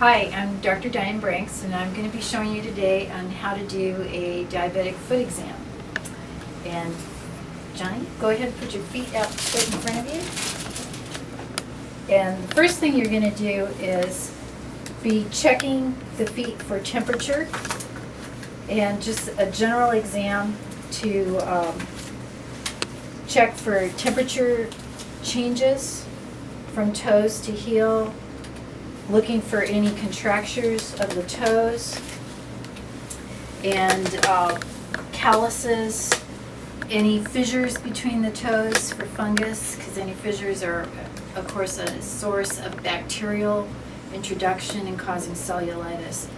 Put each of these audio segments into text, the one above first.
Hi, I'm Dr. Diane Branks, and I'm going to be showing you today on how to do a diabetic foot exam. And Johnny, go ahead and put your feet out straight in front of you. And the first thing you're going to do is be checking the feet for temperature and just a general exam to check for temperature changes from toes to heel, looking for any contractures of the toes and calluses, any fissures between the toes for fungus, because any fissures are, of course, a source of bacterial introduction and causing cellulitis.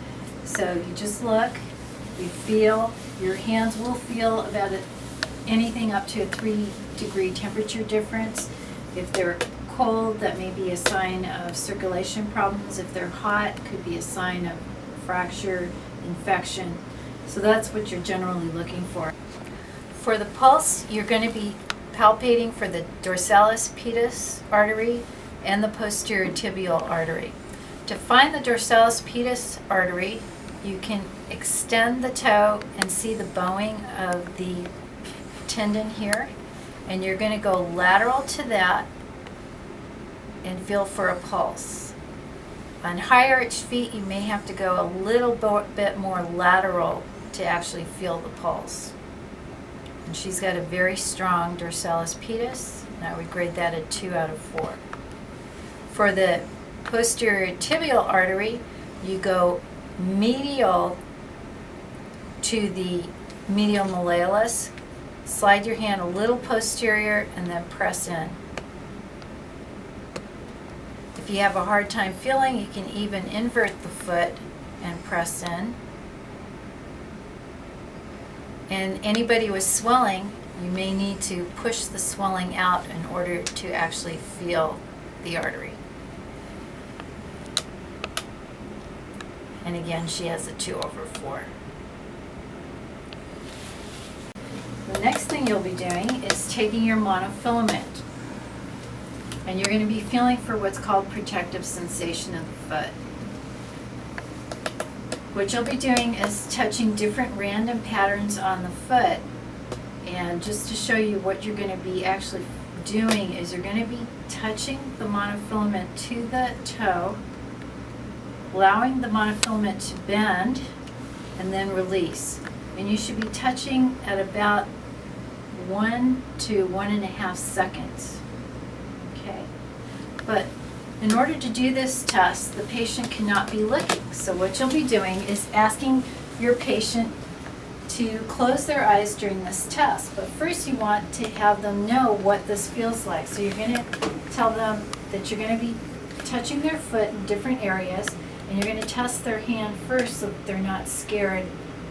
So you just look, you feel, your hands will feel about anything up to a 3-degree temperature difference. If they're cold, that may be a sign of circulation problems. If they're hot, it could be a sign of fracture, infection. So that's what you're generally looking for. For the pulse, you're going to be palpating for the dorsalis pedis artery and the posterior tibial artery. To find the dorsalis pedis artery, you can extend the toe and see the bowing of the tendon here, and you're going to go lateral to that and feel for a pulse. On high arched feet, you may have to go a little bit more lateral to actually feel the pulse. And she's got a very strong dorsalis pedis, and I would grade that a 2 out of 4. For the posterior tibial artery, you go medial to the medial malleolus, slide your hand a little posterior, and then press in. If you have a hard time feeling, you can even invert the foot and press in. And anybody with swelling, you may need to push the swelling out in order to actually feel the artery. And again, she has a 2 over 4. The next thing you'll be doing is taking your monofilament. And you're going to be feeling for what's called protective sensation of the foot. What you'll be doing is touching different random patterns on the foot. And just to show you what you're going to be actually doing is you're going to be touching the monofilament to the toe, allowing the monofilament to bend, and then release. And you should be touching at about 1 to 1.5 seconds. Okay, but in order to do this test, the patient cannot be licking. So what you'll be doing is asking your patient to close their eyes during this test. But first you want to have them know what this feels like. So you're going to tell them that you're going to be touching their foot in different areas, and you're going to test their hand first so that they're not scared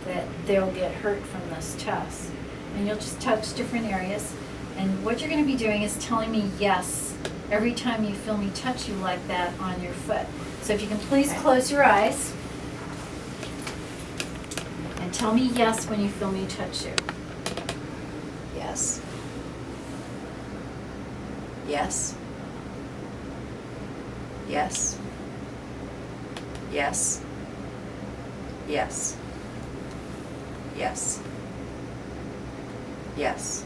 that they'll get hurt from this test. And you'll just touch different areas. And what you're going to be doing is telling me yes every time you feel me touch you like that on your foot. So if you can please close your eyes and tell me yes when you feel me touch you. Yes. Yes. Yes. Yes. Yes. Yes. Yes.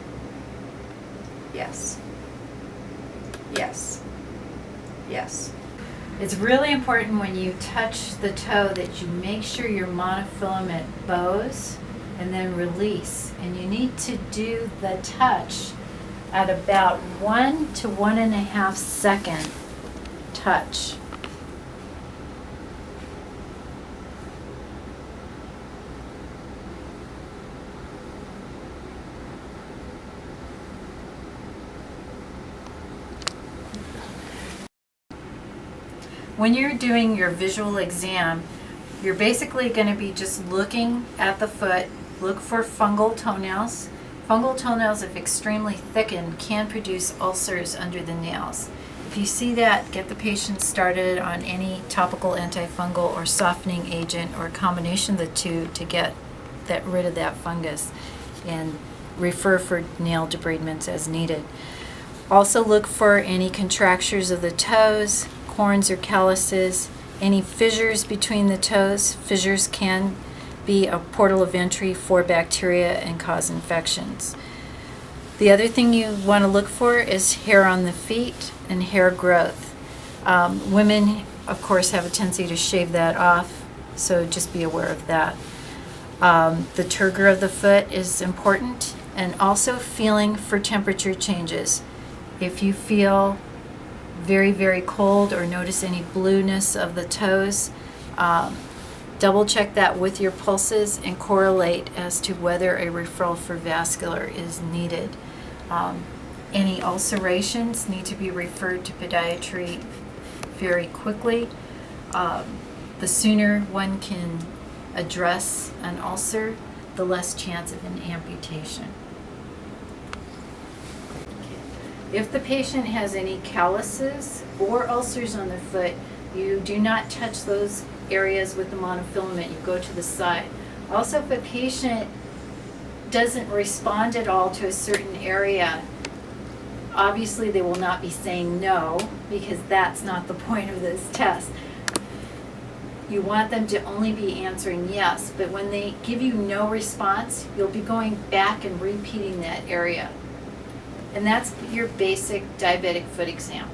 Yes. Yes. Yes. It's really important when you touch the toe that you make sure your monofilament bows and then release. And you need to do the touch at about 1 to 1.5 second touch. When you're doing your visual exam, you're basically going to be just looking at the foot. Look for fungal toenails. Fungal toenails, if extremely thickened, can produce ulcers under the nails. If you see that, get the patient started on any topical antifungal or softening agent or a combination of the two to get rid of that fungus, and refer for nail debridements as needed. Also look for any contractures of the toes, corns or calluses, any fissures between the toes. Fissures can be a portal of entry for bacteria and cause infections. The other thing you want to look for is hair on the feet and hair growth. Women, of course, have a tendency to shave that off, so just be aware of that. The turgor of the foot is important, and also feeling for temperature changes. If you feel very, very cold or notice any blueness of the toes, double check that with your pulses and correlate as to whether a referral for vascular is needed. Any ulcerations need to be referred to podiatry very quickly. The sooner one can address an ulcer, the less chance of an amputation. If the patient has any calluses or ulcers on their foot, you do not touch those areas with the monofilament. You go to the side. Also, if a patient doesn't respond at all to a certain area, obviously they will not be saying no, because that's not the point of this test. You want them to only be answering yes, but when they give you no response, you'll be going back and repeating that area. And that's your basic diabetic foot exam.